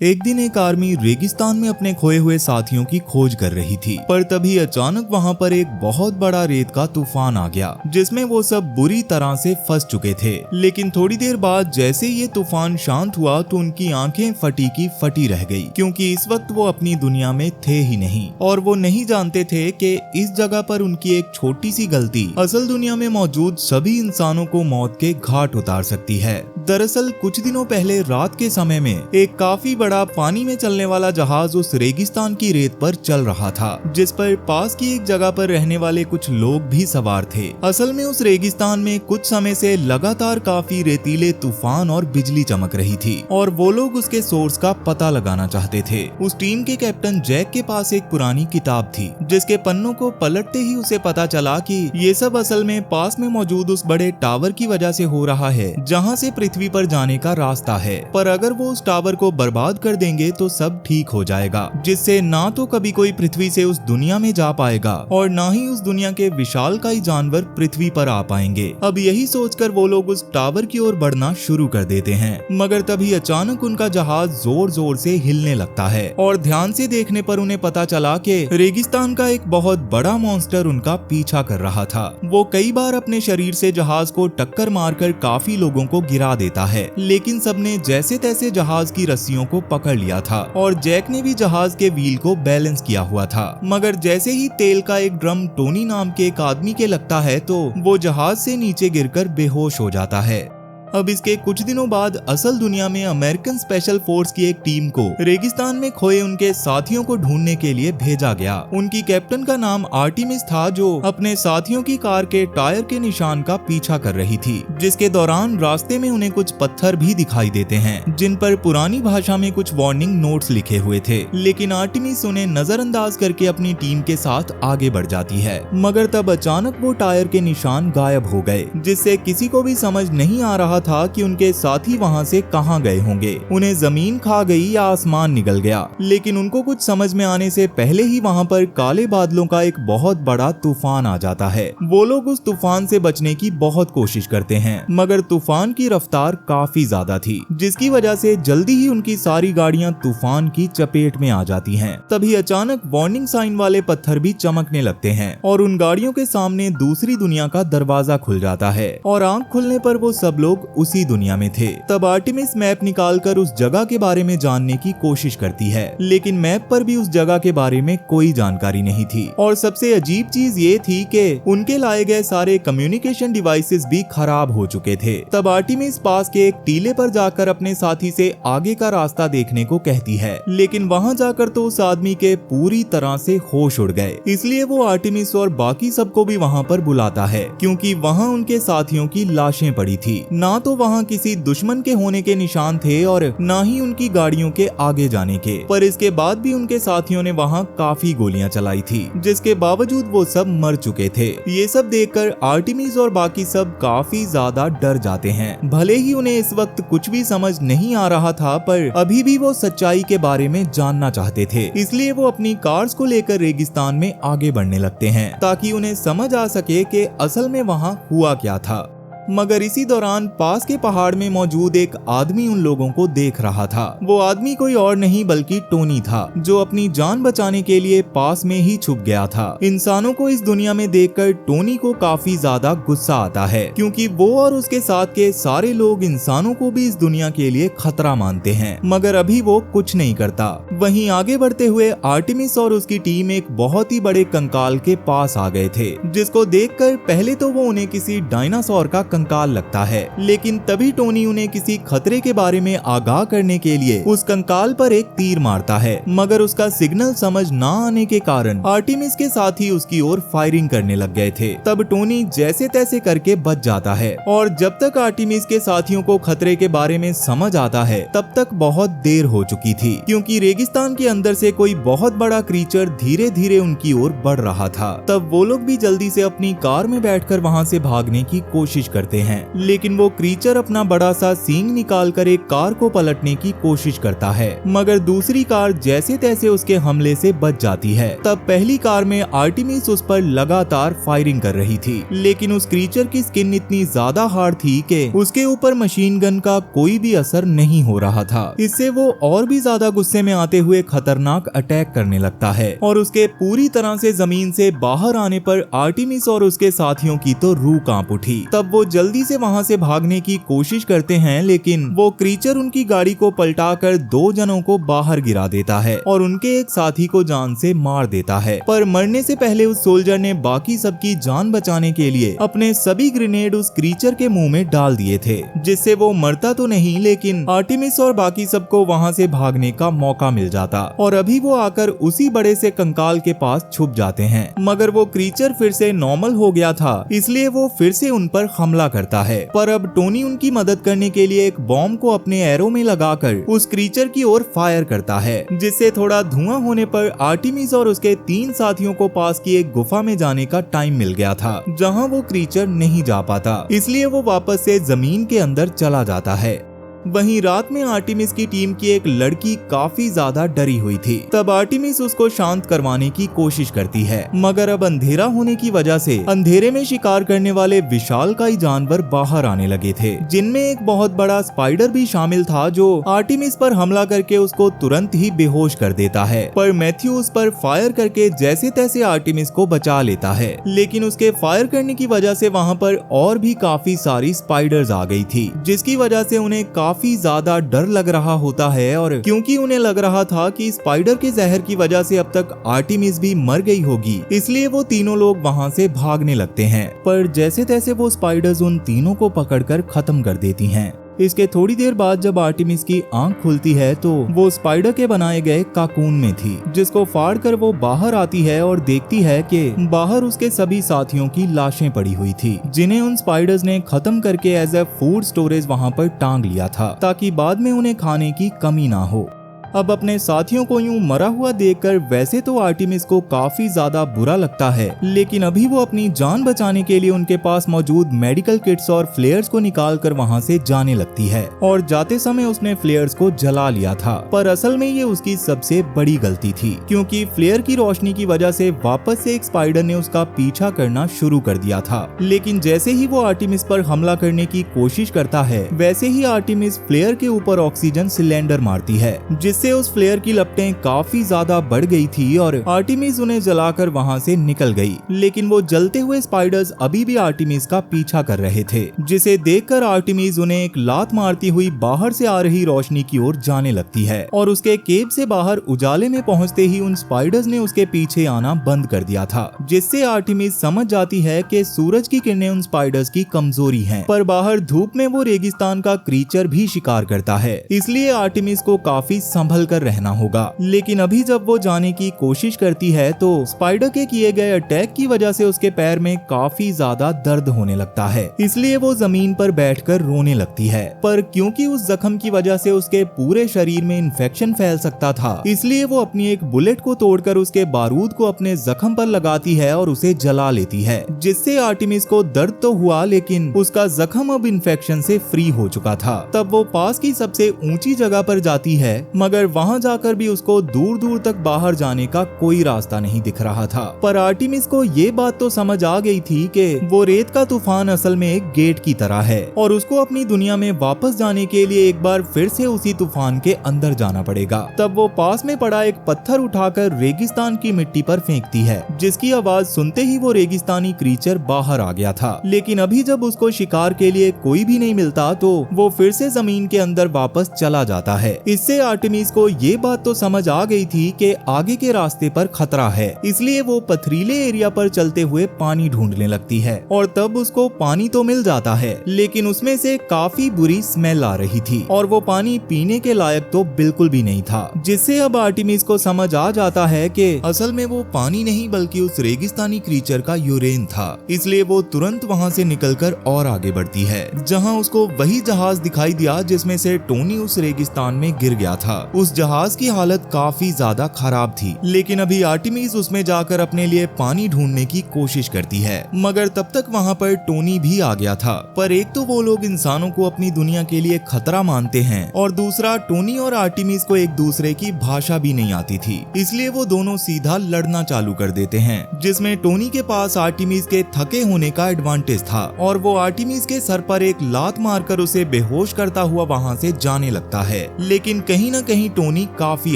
एक दिन एक आर्मी रेगिस्तान में अपने खोए हुए साथियों की खोज कर रही थी, पर तभी अचानक वहां पर एक बहुत बड़ा रेत का तूफान आ गया जिसमें वो सब बुरी तरह से फंस चुके थे। लेकिन थोड़ी देर बाद जैसे ये तूफान शांत हुआ तो उनकी आंखें फटी की फटी रह गई, क्योंकि इस वक्त वो अपनी दुनिया में थे ही नहीं और वो नहीं जानते थे कि इस जगह पर उनकी एक छोटी सी गलती असल दुनिया में मौजूद सभी इंसानों को मौत के घाट उतार सकती है। दरअसल कुछ दिनों पहले रात के समय में एक काफी बड़ा पानी में चलने वाला जहाज उस रेगिस्तान की रेत पर चल रहा था, जिस पर पास की एक जगह पर रहने वाले कुछ लोग भी सवार थे। असल में उस रेगिस्तान में कुछ समय से लगातार काफी रेतीले तूफान और बिजली चमक रही थी और वो लोग उसके सोर्स का पता लगाना चाहते थे। उस टीम के कैप्टन जैक के पास एक पुरानी किताब थी, जिसके पन्नों को पलटते ही उसे पता चला कि ये सब असल में पास में मौजूद उस बड़े टावर की वजह से हो रहा है, जहाँ से पृथ्वी पर जाने का रास्ता है। पर अगर वो उस टावर को बर्बाद कर देंगे तो सब ठीक हो जाएगा, जिससे ना तो कभी कोई पृथ्वी से उस दुनिया में जा पाएगा और ना ही उस दुनिया के विशालकाय जानवर पृथ्वी पर आ पाएंगे। अब यही सोचकर वो लोग उस टावर की ओर बढ़ना शुरू कर देते हैं, मगर तभी अचानक उनका जहाज जोर जोर से हिलने लगता है और ध्यान से देखने पर उन्हें पता चला कि रेगिस्तान का एक बहुत बड़ा मॉन्स्टर उनका पीछा कर रहा था। वो कई बार अपने शरीर से जहाज को टक्कर मारकर काफी लोगों को गिरा देता है, लेकिन सबने जैसे तैसे जहाज की रस्सियों को पकड़ लिया था और जैक ने भी जहाज के व्हील को बैलेंस किया हुआ था। मगर जैसे ही तेल का एक ड्रम टोनी नाम के एक आदमी के लगता है तो वो जहाज से नीचे गिरकर बेहोश हो जाता है। अब इसके कुछ दिनों बाद असल दुनिया में अमेरिकन स्पेशल फोर्स की एक टीम को रेगिस्तान में खोए उनके साथियों को ढूंढने के लिए भेजा गया। उनकी कैप्टन का नाम आर्टिमिस था, जो अपने साथियों की कार के टायर के निशान का पीछा कर रही थी, जिसके दौरान रास्ते में उन्हें कुछ पत्थर भी दिखाई देते हैं जिन पर पुरानी भाषा में कुछ वार्निंग नोट्स लिखे हुए थे। लेकिन आर्टिमिस उन्हें नजरअंदाज करके अपनी टीम के साथ आगे बढ़ जाती है, मगर तब अचानक वो टायर के निशान गायब हो गए, जिससे किसी को भी समझ नहीं आ रहा था कि उनके साथी वहां से कहां गए होंगे। उन्हें जमीन खा गई या आसमान निगल गया, लेकिन उनको कुछ समझ में आने से पहले ही वहां पर काले बादलों का एक बहुत बड़ा तूफान आ जाता है। वो लोग उस तूफान से बचने की बहुत कोशिश करते हैं, मगर तूफान की रफ्तार काफी ज्यादा थी, जिसकी वजह से जल्दी ही उनकी सारी गाड़ियां तूफान की चपेट में आ जाती हैं। तभी अचानक वार्निंग साइन वाले पत्थर भी चमकने लगते हैं और उन गाड़ियों के सामने दूसरी दुनिया का दरवाजा खुल जाता है और आंख खुलने पर वो सब लोग उसी दुनिया में थे। तब आर्टिमिस मैप निकालकर उस जगह के बारे में जानने की कोशिश करती है, लेकिन मैप पर भी उस जगह के बारे में कोई जानकारी नहीं थी। और सबसे अजीब चीज ये थी कि उनके लाए गए सारे कम्युनिकेशन डिवाइसेस भी खराब हो चुके थे। तब आर्टिमिस पास के एक टीले पर जाकर अपने साथी से आगे का रास्ता देखने को कहती है, लेकिन वहां जाकर तो उस आदमी के पूरी तरह से होश उड़ गए। इसलिए वो आर्टिमिस और बाकी सबको भी वहां पर बुलाता है, क्योंकि वहां उनके साथियों की लाशें पड़ी थी। ना तो वहां किसी दुश्मन के होने के निशान थे और ना ही उनकी गाड़ियों के आगे जाने के, पर इसके बाद भी उनके साथियों ने वहां काफी गोलियां चलाई थी, जिसके बावजूद वो सब मर चुके थे। ये सब देखकर आर्टिमिस और बाकी सब काफी ज्यादा डर जाते हैं। भले ही उन्हें इस वक्त कुछ भी समझ नहीं आ रहा था, पर अभी भी वो सच्चाई के बारे में जानना चाहते थे। इसलिए वो अपनी कार्स को लेकर रेगिस्तान में आगे बढ़ने लगते हैं, ताकि उन्हें समझ आ सके कि असल में वहां हुआ क्या था। मगर इसी दौरान पास के पहाड़ में मौजूद एक आदमी उन लोगों को देख रहा था। वो आदमी कोई और नहीं बल्कि टोनी था, जो अपनी जान बचाने के लिए पास में ही छुप गया था। इंसानों को इस दुनिया में देखकर टोनी को काफी ज्यादा गुस्सा आता है, क्योंकि वो और उसके साथ के सारे लोग इंसानों को भी इस दुनिया के लिए खतरा मानते हैं, मगर अभी वो कुछ नहीं करता। वहीं आगे बढ़ते हुए आर्टिमिस और उसकी टीम एक बहुत ही बड़े कंकाल के पास आ गए थे, जिसको देखकर पहले तो वो उन्हें किसी डायनासोर का कंकाल लगता है, लेकिन तभी टोनी उन्हें किसी खतरे के बारे में आगाह करने के लिए उस कंकाल पर एक तीर मारता है, मगर उसका सिग्नल समझ ना आने के कारण आर्टिमिस के साथी उसकी ओर फायरिंग करने लग गए थे। तब टोनी जैसे तैसे करके बच जाता है और जब तक आर्टिमिस के साथियों को खतरे के बारे में समझ आता है, तब तक बहुत देर हो चुकी थी, क्योंकि रेगिस्तान रेगिस्तान के अंदर से कोई बहुत बड़ा क्रीचर धीरे धीरे उनकी ओर बढ़ रहा था। तब वो लोग भी जल्दी से अपनी कार में बैठकर वहाँ से भागने की कोशिश करते हैं, लेकिन वो क्रीचर अपना बड़ा सा सींग निकालकर एक कार को पलटने की कोशिश करता है, मगर दूसरी कार जैसे तैसे उसके हमले से बच जाती है। तब पहली कार में आर्टेमिस उस पर लगातार फायरिंग कर रही थी, लेकिन उस क्रीचर की स्किन इतनी ज्यादा हार्ड थी कि उसके ऊपर मशीन गन का कोई भी असर नहीं हो रहा था। इससे वो और भी ज्यादा गुस्से में आते हुए खतरनाक अटैक करने लगता है और उसके पूरी तरह से जमीन से बाहर आने पर आर्टेमिस और उसके साथियों की तो रूह कांप उठी। तब वो जल्दी से वहाँ से भागने की कोशिश करते हैं, लेकिन वो क्रीचर उनकी गाड़ी को पलटाकर 2 जनों को बाहर गिरा देता है और उनके एक साथी को जान से मार देता है। पर मरने से पहले उस सोल्जर ने बाकी सबकी जान बचाने के लिए अपने सभी ग्रेनेड उस क्रीचर के मुंह में डाल दिए थे, जिससे वो मरता तो नहीं, लेकिन आर्टेमिस और बाकी सबको वहाँ से भागने का मौका मिल जाता और अभी वो आकर उसी बड़े से कंकाल के पास छुप जाते हैं। मगर वो क्रीचर फिर से नॉर्मल हो गया था, इसलिए वो फिर से उन पर हमला करता है। पर अब टोनी उनकी मदद करने के लिए एक बॉम्ब को अपने एरो में लगाकर उस क्रीचर की ओर फायर करता है, जिससे थोड़ा धुआं होने पर आर्टेमिस और उसके 3 साथियों को पास की एक गुफा में जाने का टाइम मिल गया था, जहां वो क्रीचर नहीं जा पाता, इसलिए वो वापस से जमीन के अंदर चला जाता है। वहीं रात में आर्टेमिस की टीम की एक लड़की काफी ज्यादा डरी हुई थी। तब आर्टेमिस उसको शांत करवाने की कोशिश करती है, मगर अब अंधेरा होने की वजह से अंधेरे में शिकार करने वाले विशालकाय जानवर बाहर आने लगे थे, जिनमें एक बहुत बड़ा स्पाइडर भी शामिल था, जो आर्टेमिस पर हमला करके उसको तुरंत ही बेहोश कर देता है। पर मैथ्यू उस पर फायर करके जैसे तैसे आर्टेमिस को बचा लेता है, लेकिन उसके फायर करने की वजह से वहाँ पर और भी काफी सारी स्पाइडर्स आ गई थी, जिसकी वजह से उन्हें काफी ज्यादा डर लग रहा होता है। और क्योंकि उन्हें लग रहा था कि स्पाइडर के जहर की वजह से अब तक आर्टेमिस भी मर गई होगी, इसलिए वो तीनों लोग वहाँ से भागने लगते हैं। पर जैसे तैसे वो स्पाइडर्स उन तीनों को पकड़कर खत्म कर देती हैं। इसके थोड़ी देर बाद जब आर्टेमिस की आंख खुलती है तो वो स्पाइडर के बनाए गए काकून में थी, जिसको फाड़कर वो बाहर आती है और देखती है कि बाहर उसके सभी साथियों की लाशें पड़ी हुई थी, जिन्हें उन स्पाइडर्स ने खत्म करके एज ए फूड स्टोरेज वहाँ पर टांग लिया था, ताकि बाद में उन्हें खाने की कमी ना हो। अब अपने साथियों को यूं मरा हुआ देखकर वैसे तो आर्टेमिस को काफी ज्यादा बुरा लगता है, लेकिन अभी वो अपनी जान बचाने के लिए उनके पास मौजूद मेडिकल किट्स और फ्लेयर्स को निकालकर वहां से जाने लगती है। और जाते समय उसने फ्लेयर्स को जला लिया था, पर असल में ये उसकी सबसे बड़ी गलती थी, क्योंकि फ्लेयर की रोशनी की वजह से वापस से एक स्पाइडर ने उसका पीछा करना शुरू कर दिया था। लेकिन जैसे ही वो आर्टेमिस पर हमला करने की कोशिश करता है, वैसे ही आर्टेमिस फ्लेयर के ऊपर ऑक्सीजन सिलेंडर मारती है, जिससे उस फ्लेयर की लपटें काफी ज्यादा बढ़ गई थी और आर्टेमिस उन्हें जलाकर वहां से निकल गई। लेकिन वो जलते हुए स्पाइडर्स अभी भी आर्टेमिस का पीछा कर रहे थे, जिसे देखकर आर्टेमिस उन्हें एक लात मारती हुई बाहर से आ रही रोशनी की ओर जाने लगती है और उसके केव से बाहर उजाले में पहुंचते ही उन स्पाइडर्स ने उसके पीछे आना बंद कर दिया था, जिससे आर्टेमिस समझ जाती है कि सूरज की किरणें उन स्पाइडर्स की कमजोरी हैं। पर बाहर धूप में वो रेगिस्तान का क्रीचर भी शिकार करता है, इसलिए आर्टेमिस को काफी संभल कर रहना होगा। लेकिन अभी जब वो जाने की कोशिश करती है तो स्पाइडर के किए गए अटैक की वजह से उसके पैर में काफी ज्यादा दर्द होने लगता है, इसलिए वो जमीन पर बैठकर रोने लगती है। पर क्योंकि उस जख्म की वजह से उसके पूरे शरीर में इन्फेक्शन फैल सकता था, इसलिए वो अपनी एक बुलेट को तोड़कर उसके बारूद को अपने जख्म पर लगाती है और उसे जला लेती है, जिससे आर्टेमिस को दर्द तो हुआ, लेकिन उसका जख्म अब इन्फेक्शन से फ्री हो चुका था। तब वो पास की सबसे ऊंची जगह पर जाती है, मगर वहां जाकर भी उसको दूर दूर तक बाहर जाने का कोई रास्ता नहीं दिख रहा था। पर आर्टेमिस को ये बात तो समझ आ गई थी कि वो रेत का तूफान असल में एक गेट की तरह है और उसको अपनी दुनिया में वापस जाने के लिए एक बार फिर से उसी तूफान के अंदर जाना पड़ेगा। तब वो पास में पड़ा एक पत्थर उठाकर रेगिस्तान की मिट्टी पर फेंकती है, जिसकी आवाज सुनते ही वो रेगिस्तानी क्रीचर बाहर आ गया था। लेकिन अभी जब उसको शिकार के लिए कोई भी नहीं मिलता तो वो फिर से जमीन के अंदर वापस चला जाता है। इससे आर्टेमिस को ये बात तो समझ आ गई थी कि आगे के रास्ते पर खतरा है, इसलिए वो पथरीले एरिया पर चलते हुए पानी ढूंढने लगती है और तब उसको पानी तो मिल जाता है, लेकिन उसमें से काफी बुरी स्मेल आ रही थी और वो पानी पीने के लायक तो बिल्कुल भी नहीं था, जिससे अब आर्टेमिस को समझ आ जाता है कि असल में वो पानी नहीं बल्कि उस रेगिस्तानी क्रीचर का यूरेन था। इसलिए वो तुरंत वहाँ से निकलकर और आगे बढ़ती है, जहाँ उसको वही जहाज दिखाई दिया जिसमें से टोनी उस रेगिस्तान में गिर गया था। उस जहाज की हालत काफी ज्यादा खराब थी, लेकिन अभी आर्टेमिस उसमें जाकर अपने लिए पानी ढूंढने की कोशिश करती है। मगर तब तक वहाँ पर टोनी भी आ गया था। पर एक तो वो लोग इंसानों को अपनी दुनिया के लिए खतरा मानते हैं और दूसरा टोनी और आर्टेमिस को एक दूसरे की भाषा भी नहीं आती थी, इसलिए वो दोनों सीधा लड़ना चालू कर देते हैं, जिसमें टोनी के पास आर्टेमिस के थके होने का एडवांटेज था और वो आर्टेमिस के सर पर एक लात मारकर उसे बेहोश करता हुआ वहाँ से जाने लगता है। लेकिन कहीं न कहीं टोनी काफी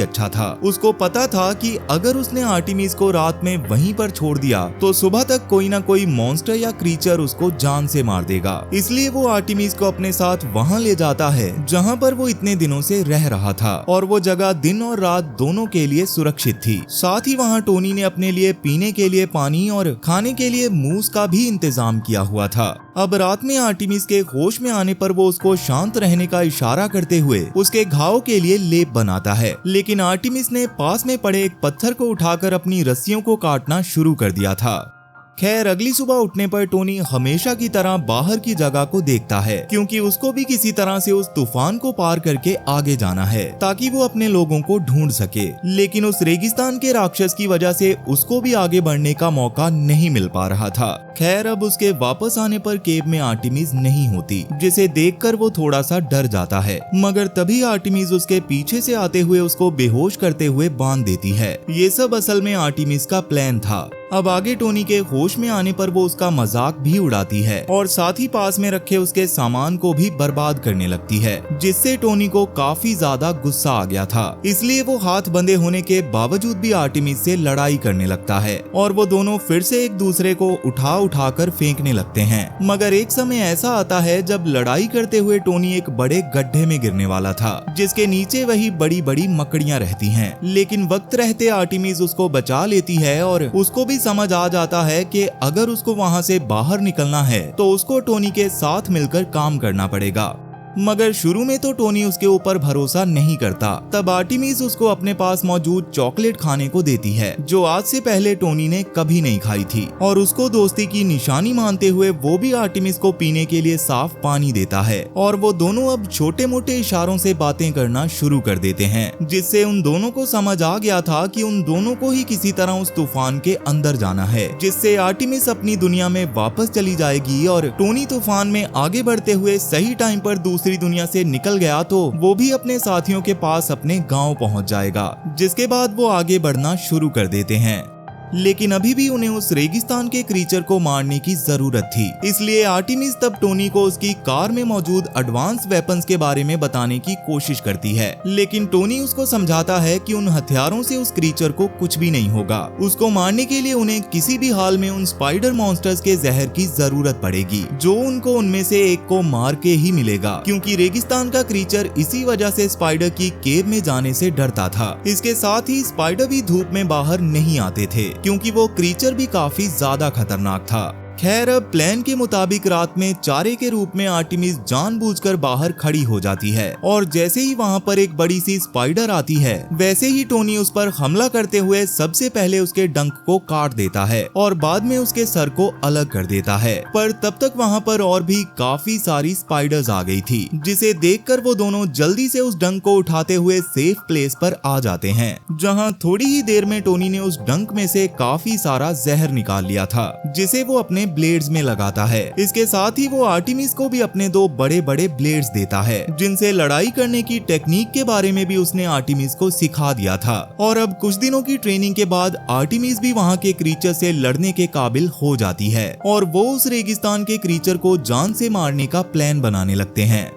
अच्छा था, उसको पता था कि अगर उसने आर्टेमिस को रात में वहीं पर छोड़ दिया तो सुबह तक कोई ना कोई मॉन्स्टर या क्रीचर उसको जान से मार देगा। इसलिए वो आर्टेमिस को अपने साथ वहाँ ले जाता है जहाँ पर वो इतने दिनों से रह रहा था और वो जगह दिन और रात दोनों के लिए सुरक्षित थी। साथ ही वहाँ टोनी ने अपने लिए पीने के लिए पानी और खाने के लिए मूस का भी इंतजाम किया हुआ था। अब रात में आर्टेमिस के होश में आने पर वो उसको शांत रहने का इशारा करते हुए उसके घाव के लिए लेप बनाता है, लेकिन आर्टेमिस ने पास में पड़े एक पत्थर को उठाकर अपनी रस्सियों को काटना शुरू कर दिया था। खैर अगली सुबह उठने पर टोनी हमेशा की तरह बाहर की जगह को देखता है, क्योंकि उसको भी किसी तरह से उस तूफान को पार करके आगे जाना है ताकि वो अपने लोगों को ढूंढ सके। लेकिन उस रेगिस्तान के राक्षस की वजह से उसको भी आगे बढ़ने का मौका नहीं मिल पा रहा था। खैर अब उसके वापस आने पर केव में आर्टेमिस नहीं होती, जिसे देखकर वो थोड़ा सा डर जाता है। मगर तभी आर्टेमिस उसके पीछे से आते हुए उसको बेहोश करते हुए बांध देती है। ये सब असल में आर्टेमिस का प्लान था। अब आगे टोनी के होश में आने पर वो उसका मजाक भी उड़ाती है और साथ ही पास में रखे उसके सामान को भी बर्बाद करने लगती है, जिससे टोनी को काफी ज्यादा गुस्सा आ गया था। इसलिए वो हाथ बंधे होने के बावजूद भी आर्टेमिस से लड़ाई करने लगता है और वो दोनों फिर से एक दूसरे को उठा कर फेंकने लगते हैं। मगर एक समय ऐसा आता है जब लड़ाई करते हुए टोनी एक बड़े गड्ढे में गिरने वाला था, जिसके नीचे वही बड़ी बड़ी मकड़ियां रहती हैं। लेकिन वक्त रहते आर्टेमिस उसको बचा लेती है और उसको भी समझ आ जाता है कि अगर उसको वहां से बाहर निकलना है तो उसको टोनी के साथ मिलकर काम करना पड़ेगा। मगर शुरू में तो टोनी उसके ऊपर भरोसा नहीं करता। तब आर्टेमिस उसको अपने पास मौजूद चॉकलेट खाने को देती है, जो आज से पहले टोनी ने कभी नहीं खाई थी, और उसको दोस्ती की निशानी मानते हुए वो भी आर्टेमिस को पीने के लिए साफ पानी देता है और वो दोनों अब छोटे मोटे इशारों से बातें करना शुरू कर देते हैं, जिससे उन दोनों को समझ आ गया था कि उन दोनों को ही किसी तरह उस तूफान के अंदर जाना है, जिससे आर्टेमिस अपनी दुनिया में वापस चली जाएगी और टोनी तूफान में आगे बढ़ते हुए सही टाइम पर दूसरी दुनिया से निकल गया तो वो भी अपने साथियों के पास अपने गांव पहुंच जाएगा, जिसके बाद वो आगे बढ़ना शुरू कर देते हैं। लेकिन अभी भी उन्हें उस रेगिस्तान के क्रीचर को मारने की जरूरत थी, इसलिए आर्टेमिस तब टोनी को उसकी कार में मौजूद एडवांस वेपन्स के बारे में बताने की कोशिश करती है। लेकिन टोनी उसको समझाता है कि उन हथियारों से उस क्रीचर को कुछ भी नहीं होगा। उसको मारने के लिए उन्हें किसी भी हाल में उन स्पाइडर मॉन्स्टर्स के जहर की जरूरत पड़ेगी, जो उनको उनमें से एक को मार के ही मिलेगा, क्योंकि रेगिस्तान का क्रीचर इसी वजह से स्पाइडर की केव में जाने से डरता था। इसके साथ ही स्पाइडर भी धूप में बाहर नहीं आते थे, क्योंकि वो क्रीचर भी काफी ज्यादा खतरनाक था। खैर अब प्लान के मुताबिक रात में चारे के रूप में आर्टेमिस जानबूझकर बाहर खड़ी हो जाती है और जैसे ही वहां पर एक बड़ी सी स्पाइडर आती है, वैसे ही टोनी उस पर हमला करते हुए सबसे पहले उसके डंक को काट देता है और बाद में उसके सर को अलग कर देता है। पर तब तक वहां पर और भी काफी सारी स्पाइडर्स आ गई थी, जिसे देखकर वो दोनों जल्दी से उस डंक को उठाते हुए सेफ प्लेस पर आ जाते हैं, जहाँ थोड़ी ही देर में टोनी ने उस डंक में से काफी सारा जहर निकाल लिया था, जिसे वो अपने ब्लेड्स में लगाता है। इसके साथ ही वो आर्टेमिस को भी अपने दो बड़े बड़े ब्लेड्स देता है, जिनसे लड़ाई करने की टेक्निक के बारे में भी उसने आर्टेमिस को सिखा दिया था। और अब कुछ दिनों की ट्रेनिंग के बाद आर्टेमिस भी वहाँ के क्रीचर से लड़ने के काबिल हो जाती है और वो उस रेगिस्तान के क्रीचर को जान से मारने का प्लान बनाने लगते हैं।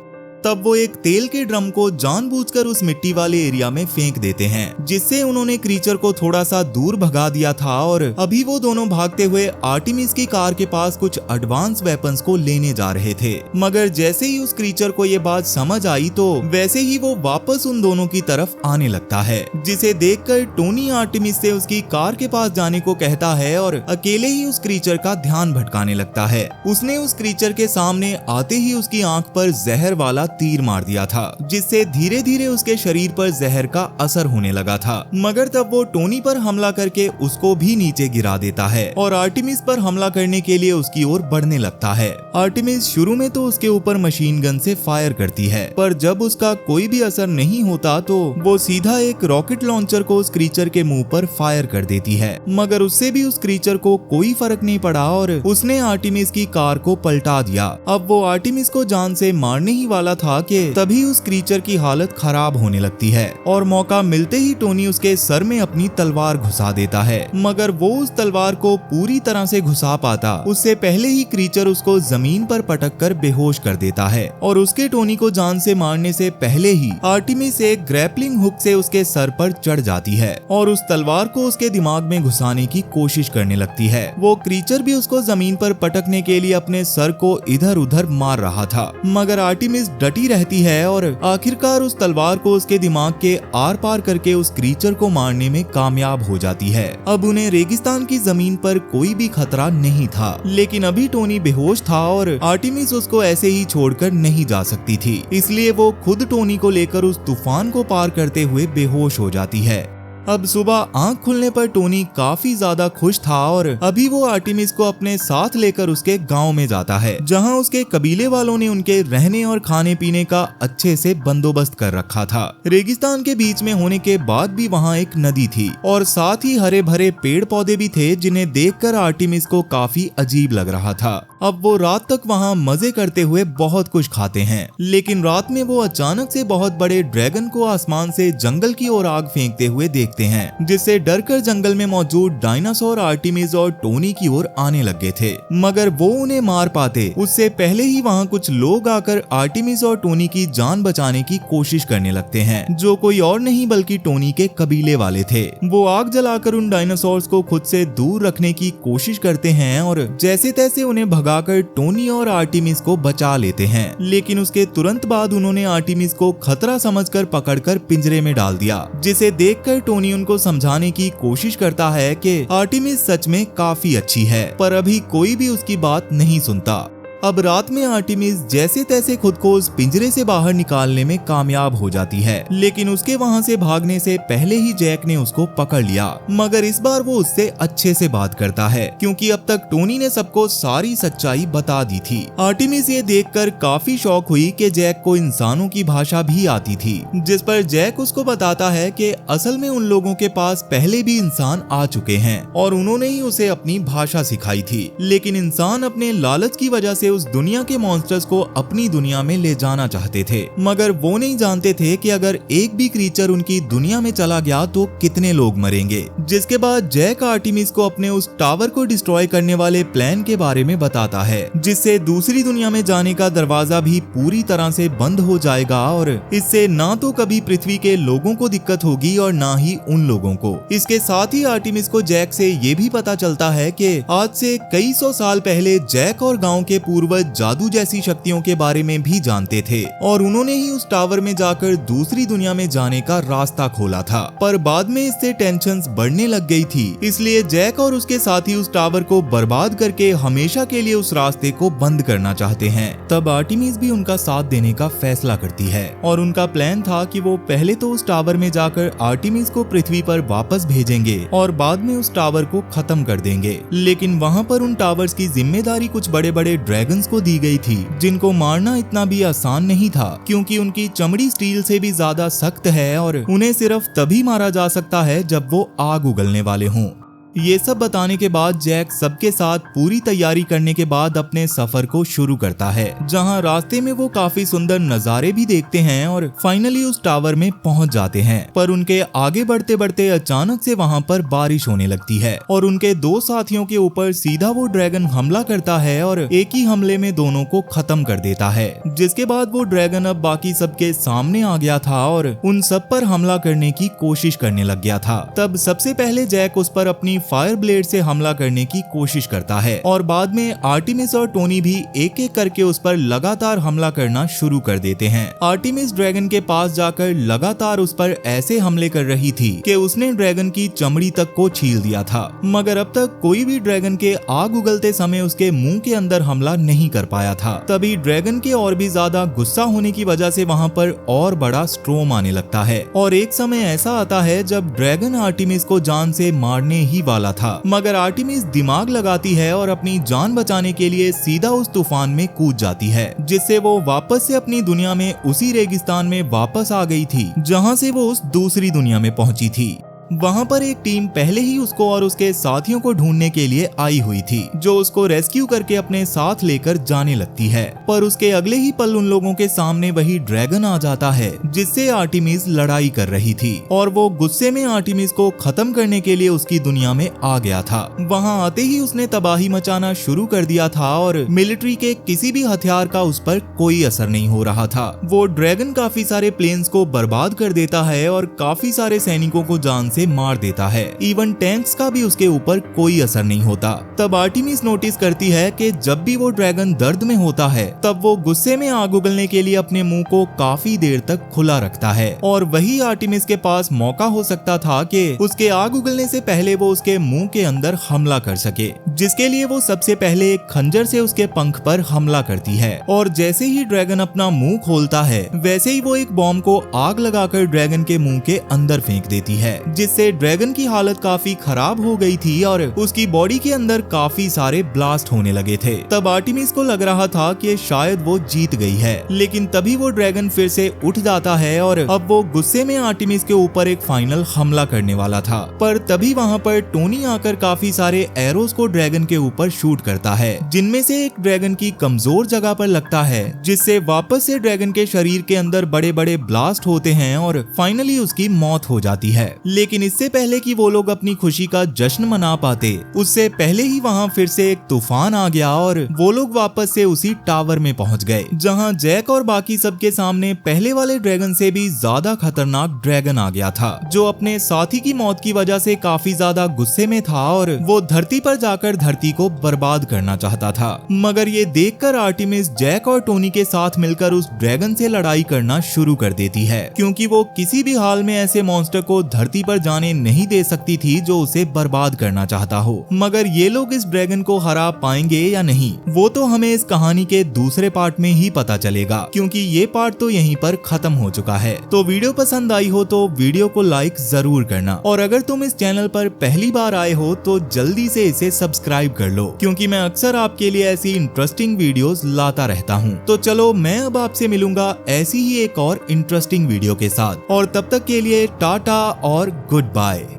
तब वो एक तेल के ड्रम को जानबूझकर उस मिट्टी वाले एरिया में फेंक देते हैं, जिससे उन्होंने क्रीचर को थोड़ा सा दूर भगा दिया था और अभी वो दोनों भागते हुए आर्टेमिस की कार के पास कुछ एडवांस वेपन्स को लेने जा रहे थे। मगर जैसे ही उस क्रीचर को ये बात समझ आई तो वैसे ही वो वापस उन दोनों की तरफ आने लगता है, जिसे देखकर टोनी आर्टेमिस से उसकी कार के पास जाने को कहता है और अकेले ही उस क्रीचर का ध्यान भटकाने लगता है। उसने उस क्रीचर के सामने आते ही उसकी आंख पर जहर वाला तीर मार दिया था, जिससे धीरे धीरे उसके शरीर पर जहर का असर होने लगा था। मगर तब वो टोनी पर हमला करके उसको भी नीचे गिरा देता है और आर्टेमिस पर हमला करने के लिए उसकी ओर बढ़ने लगता है। आर्टेमिस शुरू में तो उसके ऊपर मशीन गन से फायर करती है, पर जब उसका कोई भी असर नहीं होता तो वो सीधा एक रॉकेट लॉन्चर को उस क्रीचर के मुंह पर फायर कर देती है। मगर उससे भी उस क्रीचर को कोई फर्क नहीं पड़ा और उसने आर्टेमिस की कार को पलटा दिया। अब वो आर्टेमिस को जान से मारने ही वाला था कि तभी उस क्रीचर की हालत खराब होने लगती है और मौका मिलते ही टोनी उसके सर में अपनी तलवार घुसा देता है। मगर वो उस तलवार को पूरी तरह से घुसा पाता उससे पहले ही क्रीचर उसको जमीन पर पटक कर बेहोश कर देता है और उसके टोनी को जान से मारने से पहले ही आर्टेमिस एक ग्रैपलिंग हुक से उसके सर पर चढ़ जाती है और उस तलवार को उसके दिमाग में घुसाने की कोशिश करने लगती है। वो क्रीचर भी उसको जमीन पर पटकने के लिए अपने सर को इधर उधर मार रहा था, मगर आर्टेमिस डटी रहती है और आखिरकार उस तलवार को उसके दिमाग के आर पार करके उस क्रीचर को मारने में कामयाब हो जाती है। अब उन्हें रेगिस्तान की जमीन पर कोई भी खतरा नहीं था, लेकिन अभी टोनी बेहोश था और आर्टेमिस उसको ऐसे ही छोड़कर नहीं जा सकती थी, इसलिए वो खुद टोनी को लेकर उस तूफान को पार करते हुए बेहोश हो जाती है। अब सुबह आंख खुलने पर टोनी काफी ज्यादा खुश था और अभी वो आर्टेमिस को अपने साथ लेकर उसके गांव में जाता है, जहां उसके कबीले वालों ने उनके रहने और खाने पीने का अच्छे से बंदोबस्त कर रखा था। रेगिस्तान के बीच में होने के बाद भी वहां एक नदी थी और साथ ही हरे भरे पेड़ पौधे भी थे, जिन्हें देखकर आर्टेमिस को काफी अजीब लग रहा था। अब वो रात तक वहां मजे करते हुए बहुत कुछ खाते हैं, लेकिन रात में वो अचानक से बहुत बड़े ड्रैगन को आसमान से जंगल की ओर आग फेंकते हुए देखते हैं, जिससे डरकर जंगल में मौजूद डायनासोर आर्टेमिस और टोनी की ओर आने लगे थे। मगर वो उन्हें मार पाते उससे पहले ही वहां कुछ लोग आकर आर्टेमिस और टोनी की जान बचाने की कोशिश करने लगते हैं, जो कोई और नहीं बल्कि टोनी के कबीले वाले थे। वो आग जलाकर उन डायनासोर्स को खुद से दूर रखने की कोशिश करते हैं और जैसे तैसे उन्हें भगाकर टोनी और आर्टेमिस को बचा लेते हैं, लेकिन उसके तुरंत बाद उन्होंने आर्टेमिस को खतरा समझकर पकड़कर पिंजरे में डाल दिया, जिसे देखकर टोनी उनको समझाने की कोशिश करता है कि आर्टेमिस सच में काफी अच्छी है, पर अभी कोई भी उसकी बात नहीं सुनता। अब रात में आर्टेमिस जैसे तैसे खुद को उस पिंजरे से बाहर निकालने में कामयाब हो जाती है, लेकिन उसके वहां से भागने से पहले ही जैक ने उसको पकड़ लिया। मगर इस बार वो उससे अच्छे से बात करता है, क्योंकि अब तक टोनी ने सबको सारी सच्चाई बता दी थी। आर्टेमिस ये देखकर काफी शॉक हुई कि जैक को इंसानों की भाषा भी आती थी, जिस पर जैक उसको बताता है कि असल में उन लोगों के पास पहले भी इंसान आ चुके हैं और उन्होंने ही उसे अपनी भाषा सिखाई थी, लेकिन इंसान अपने लालच की वजह से उस दुनिया के मॉन्स्टर्स को अपनी दुनिया में ले जाना चाहते थे। मगर वो नहीं जानते थे कि अगर एक भी क्रीचर उनकी दुनिया में चला गया तो कितने लोग मरेंगे। जिसके बाद जैक आर्टेमिस को अपने उस टावर को डिस्ट्रॉय करने वाले प्लान के बारे में बताता है, जिससे दूसरी दुनिया में जाने का दरवाजा भी पूरी तरह से बंद हो जाएगा और इससे ना तो कभी पृथ्वी के लोगों को दिक्कत होगी और ना ही उन लोगों को। इसके साथ ही आर्टेमिस को जैक से ये भी पता चलता है कि आज से कई सौ साल पहले जैक और गांव के पूर्वज जादू जैसी शक्तियों के बारे में भी जानते थे और उन्होंने ही उस टावर में जाकर दूसरी दुनिया में जाने का रास्ता खोला था। पर बाद में इससे टेंशन्स बढ़ने लग गई थी, इसलिए जैक और उसके साथी उस टावर को बर्बाद करके हमेशा के लिए उस रास्ते को बंद करना चाहते हैं। तब आर्टेमिस भी उनका साथ देने का फैसला करती है और उनका प्लान था कि वो पहले तो उस टावर में जाकर आर्टेमिस को पृथ्वी पर वापस भेजेंगे और बाद में उस टावर को खत्म कर देंगे। लेकिन वहाँ पर उन टावर्स की जिम्मेदारी कुछ बड़े बड़े ड्रैगन्स को दी गई थी, जिनको मारना इतना भी आसान नहीं था, क्योंकि उनकी चमड़ी स्टील से भी ज्यादा सख्त है और उन्हें सिर्फ तभी मारा जा सकता है जब वो आग उगलने वाले हों। ये सब बताने के बाद जैक सबके साथ पूरी तैयारी करने के बाद अपने सफर को शुरू करता है, जहां रास्ते में वो काफी सुंदर नजारे भी देखते हैं और फाइनली उस टावर में पहुंच जाते हैं। पर उनके आगे बढ़ते बढ़ते अचानक से वहां पर बारिश होने लगती है और उनके दो साथियों के ऊपर सीधा वो ड्रैगन हमला करता है और एक ही हमले में दोनों को खत्म कर देता है। जिसके बाद वो ड्रैगन अब बाकी सबके सामने आ गया था और उन सब पर हमला करने की कोशिश करने लग गया था। तब सबसे पहले जैक उस पर अपनी फायर ब्लेड से हमला करने की कोशिश करता है और बाद में आर्टेमिस और टोनी भी एक एक करके उस पर लगातार हमला करना शुरू कर देते हैं। आर्टेमिस ड्रैगन के पास जाकर लगातार उस पर ऐसे हमले कर रही थी कि उसने ड्रैगन की चमड़ी तक को छील दिया था, मगर अब तक कोई भी ड्रैगन के आग उगलते समय उसके मुंह के अंदर हमला नहीं कर पाया था। तभी ड्रैगन के और भी ज्यादा गुस्सा होने की वजह से वहाँ पर और बड़ा स्ट्रोम आने लगता है और एक समय ऐसा आता है जब ड्रैगन आर्टेमिस को जान से मारने ही वाला था, मगर आर्टेमिस दिमाग लगाती है और अपनी जान बचाने के लिए सीधा उस तूफान में कूद जाती है, जिससे वो वापस से अपनी दुनिया में उसी रेगिस्तान में वापस आ गई थी जहाँ से वो उस दूसरी दुनिया में पहुंची थी। वहाँ पर एक टीम पहले ही उसको और उसके साथियों को ढूंढने के लिए आई हुई थी, जो उसको रेस्क्यू करके अपने साथ लेकर जाने लगती है। पर उसके अगले ही पल उन लोगों के सामने वही ड्रैगन आ जाता है जिससे आर्टेमिस लड़ाई कर रही थी और वो गुस्से में आर्टेमिस को खत्म करने के लिए उसकी दुनिया में आ गया था। वहाँ आते ही उसने तबाही मचाना शुरू कर दिया था और मिलिट्री के किसी भी हथियार का उस पर कोई असर नहीं हो रहा था। वो ड्रैगन काफी सारे प्लेन्स को बर्बाद कर देता है और काफी सारे सैनिकों को जान से मार देता है। इवन टैंक्स का भी उसके ऊपर कोई असर नहीं होता। तब आर्टेमिस नोटिस करती है कि जब भी वो ड्रैगन दर्द में होता है तब वो गुस्से में आग उगलने के लिए अपने मुंह को काफी देर तक खुला रखता है और वही आर्टेमिस के पास मौका हो सकता था कि उसके आग उगलने से पहले वो उसके मुंह के अंदर हमला कर सके, जिसके लिए वो सबसे पहले एक खंजर से उसके पंख पर हमला करती है। और जैसे ही ड्रैगन अपना मुंह खोलता है वैसे ही वो एक बॉम्ब को आग लगाकर ड्रैगन के मुंह के अंदर फेंक देती है, जिससे ड्रैगन की हालत काफी खराब हो गई थी और उसकी बॉडी के अंदर काफी सारे ब्लास्ट होने लगे थे। तब आर्टेमिस को लग रहा था कि शायद वो जीत गई है, लेकिन तभी वो ड्रैगन फिर से उठ जाता है और अब वो गुस्से में आर्टेमिस के ऊपर एक फाइनल हमला करने वाला था। पर तभी वहाँ पर टोनी आकर काफी सारे एरोस को ड्रैगन के ऊपर शूट करता है, जिनमें से एक ड्रैगन की कमजोर जगह पर लगता है, जिससे वापस से ड्रैगन के शरीर के अंदर बड़े बड़े ब्लास्ट होते हैं और फाइनली उसकी मौत हो जाती है। लेकिन इससे पहले कि वो लोग अपनी खुशी का जश्न मना पाते, उससे पहले ही वहाँ फिर से एक तूफान आ गया और वो लोग वापस से उसी टावर में पहुंच गए, जहाँ जैक और बाकी सबके सामने पहले वाले ड्रैगन से भी ज्यादा खतरनाक ड्रैगन आ गया था, जो अपने साथी की मौत की वजह से काफी ज्यादा गुस्से में था और वो धरती पर जाकर धरती को बर्बाद करना चाहता था। मगर ये देखकर आर्टेमिस जैक और टोनी के साथ मिलकर उस ड्रैगन से लड़ाई करना शुरू कर देती है, क्योंकि वो किसी भी हाल में ऐसे मॉन्स्टर को धरती पर जाने नहीं दे सकती थी जो उसे बर्बाद करना चाहता हो। मगर ये लोग इस ड्रैगन को हरा पाएंगे या नहीं, वो तो हमें इस कहानी के दूसरे पार्ट में ही पता चलेगा, क्योंकि ये पार्ट तो यहीं पर खत्म हो चुका है। तो वीडियो पसंद आई हो तो वीडियो को लाइक जरूर करना, और अगर तुम इस चैनल पर पहली बार आए हो तो जल्दी से इसे सब्सक्राइब कर लो, क्योंकि मैं अक्सर आपके लिए ऐसी इंटरेस्टिंग वीडियोस लाता रहता हूँ। तो चलो मैं अब आपसे मिलूंगा ऐसी ही एक और इंटरेस्टिंग वीडियो के साथ, और तब तक के लिए टाटा और गुड बाय।